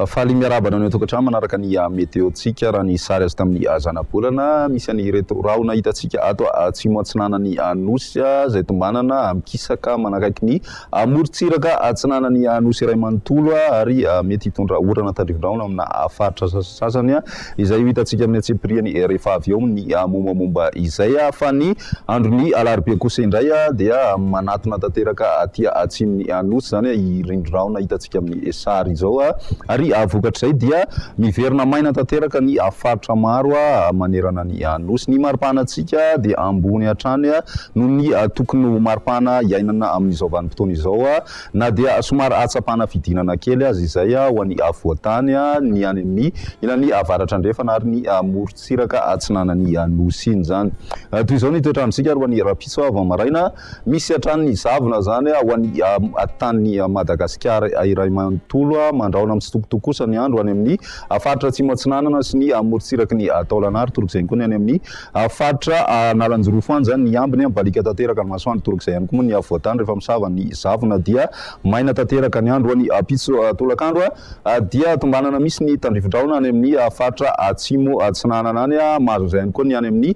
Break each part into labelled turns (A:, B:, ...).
A: faly miarabana ny tokantrano manaraka ny météo-tsika raha ny sary azy tamin'ny zana-bolana misy an'ireto rahona hitantsika ato atsimo atsinanany Anosy izay tombanana mikisaka manakaiky ny morontsiraka atsinanany Anosy iray manontolo ary mety hitondra orana tandrivindraona amina faritra sasany izay hitantsika amin'ny antsepriany rehefa avy eo ny mombamomba izay fa ny andron'ny alarobia kosa indray dia manatona tanteraka aty atsimony Anosy zany irindroraona hitantsika amin'ny sary izao ary vokatr'izay dia miverina maina tanteraka ny faritra maro manerana ny Anosy. Ny maripanatsika dia ambony hatrany noho ny tokony maripana iainana amin'izao vanim-potoana izao na dia somary atsapana fidinana kely azy izay ho an'ny avoatany ny any amin'ny ilany avaratra andrefana ary ny morontsiraka atsinanany Anosy iny zany. Toy izao ny toetrandrontsika ary ho an'ny rapitso avy amaraina misy hatrany zavona zany ho an'ny tany Madagasikara iray manontolo mandraona amin'ny sitokotoko kosa ny andro any amin'ny faritra atsimo atsinanana sy ny morontsiraky ny taolanary torok'izay koa ny any amin'ny faritra Nalanjorofo any zany ny ambiny balika tanteraka ny masoandro torok'izay ihany koa moa ny avoatany rehefa misava ny zavona dia maina tanteraka ny andro any pitso tolakandro dia tombanana misy ny tandrivindraona any amin'ny faritra atsimo atsinanana any mahazo izay ihany koa ny any amin'ny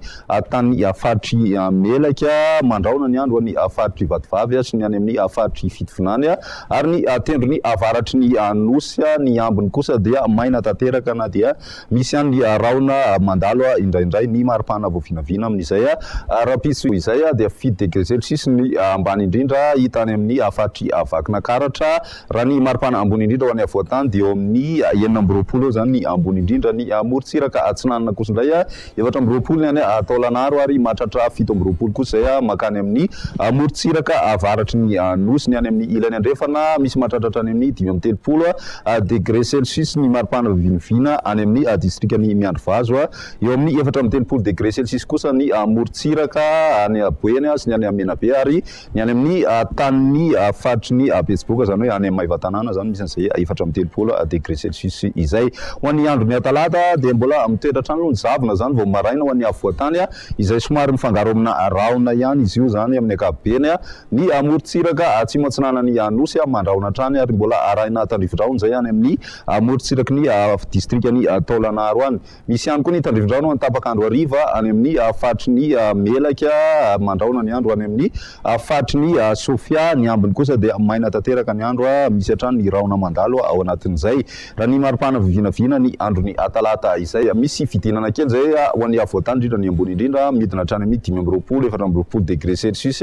A: tany faritry Melaka mandraona ny andro any faritry Vatovavy sy ny any amin'ny faritry Fitovinany ary ny tendrony avaratry ny Anosy ny ambiny kosa dia maina tanteraka na dia misy any rahona mandalo indraindray ny maripana voavinavina amin'izay rapitso izay dia 7 degré celsius ny ambany indrindra hita any amin'ny faritry Vakinankaratra raha ny maripana ambony indrindra ho any avoatany dia eo amin'ny 9 zany ny ambony indrindra ny morontsiraka atsinanana kosa indray 4 ny any taolanaro ary mahatratra 7 kosa izay makany amin'ny morontsiraka avaratry ny Anosy ny any amin'ny ilany andrefana misy mahatratratra any amin'ny 13 degré celsius ny maripana vinovina any amin'ny distrikany Miandrovazo eo amin'ny 14 degré celsius kosa ny morontsiraka any Boeny sy ny any Menabe ary ny any amin'ny tanin'ny faritry ny Betsiboka zany hoe any Maivatanana zany misy an'izay 13 degré celsius izay ho an'ny andro ny talata dia mbola mitoetra trano ny zavona zany vao maraina ho an'ny avoatany izay somary mifangaro amina rahona ihany izy io zany amin'ny ankapobeny ny morontsiraka atsimo atsinanany Anosy mandraona trany ary mbola arahina tandrivindraona zay any amin'ny morontsiraky ny distrikany Taolanaro any. Misy ihany koa ny tandrivindraona ny tapakandro hariva any amin'ny faritry ny Melaka mandraona ny andro any amin'ny faritry ny Sofia ny ambiny kosa dia maina tanteraka ny andro misy hatrany ny rahona mandalo ao anatin'izay raha ny maripana vivinavina ny andro ny talata izay misy fidinana kely zay ho an'ny avoatany indrindra ny ambony indrindra midina hatrany amin'ny 12 14 degré celsius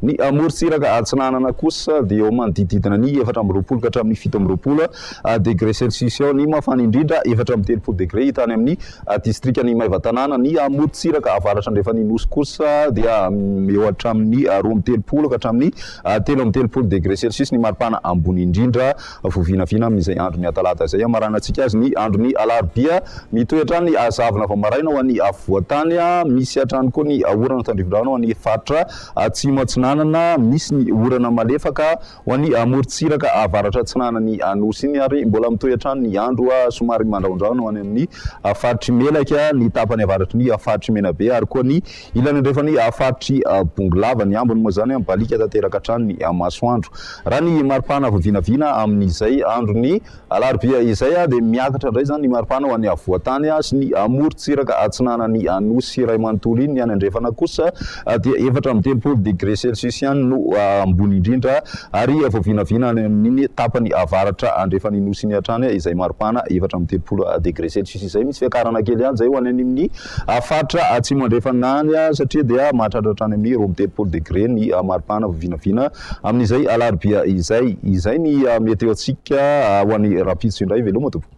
A: ny morontsiraka atsinanana kosa dia eo manodididina ny 14 ka hatramin'ny 17 degré celsius eo ny mafana indrindra 13 degré hita any amin'ny distrikany Maivatanana ny morontsiraka avaratra andrefany Nosy kosa dia eo hatramin'ny 13 ka hatramin'ny 13 degré celsius ny maripana ambony indrindra voavinavina amin'izay andro ny talata izay amaranantsika azy ny andro ny alarobia mitoetra ny zavona vao maraina ho an'ny avoatany misy hatrany koa ny orana tandrivindraona ho an'ny faritra atsimo atsinanana misy ny orana malefaka ho an'ny morontsiraka avaratra atsinanany Anosy iny ary mbola mitoetra ny andro somary mandraondraona ho any amin'ny faritry Melaka ny tapany avaratry ny faritry Menabe ary koa ny ilany andrefany faritry Bongolava ny ambiny moa zany balika tanteraka hatrany ny masoandro raha ny maripana voavinavina amin'izay andro ny alarobia izay dia miakatra indray zany ny maripana ho an'ny avoatany sy ny morontsiraka atsinanany Anosy iray manontolo iny ny any andrefana kosa dia 13 degré celsius ihany no ambony indrindra ary voavinavina amin'ny tapany avaratra andrefany Nosy ny hatrany izay maripana 13 degré celsius izay misy fiakarana kely ihany zay ho any amin'ny faritra atsimo andrefana any satria dia mahatratratra any amin'ny 13 degré ny maripana voavinavina amin'izay alarobia izay ny météo-tsika ho an'ny rapitso indray veloma tompoko.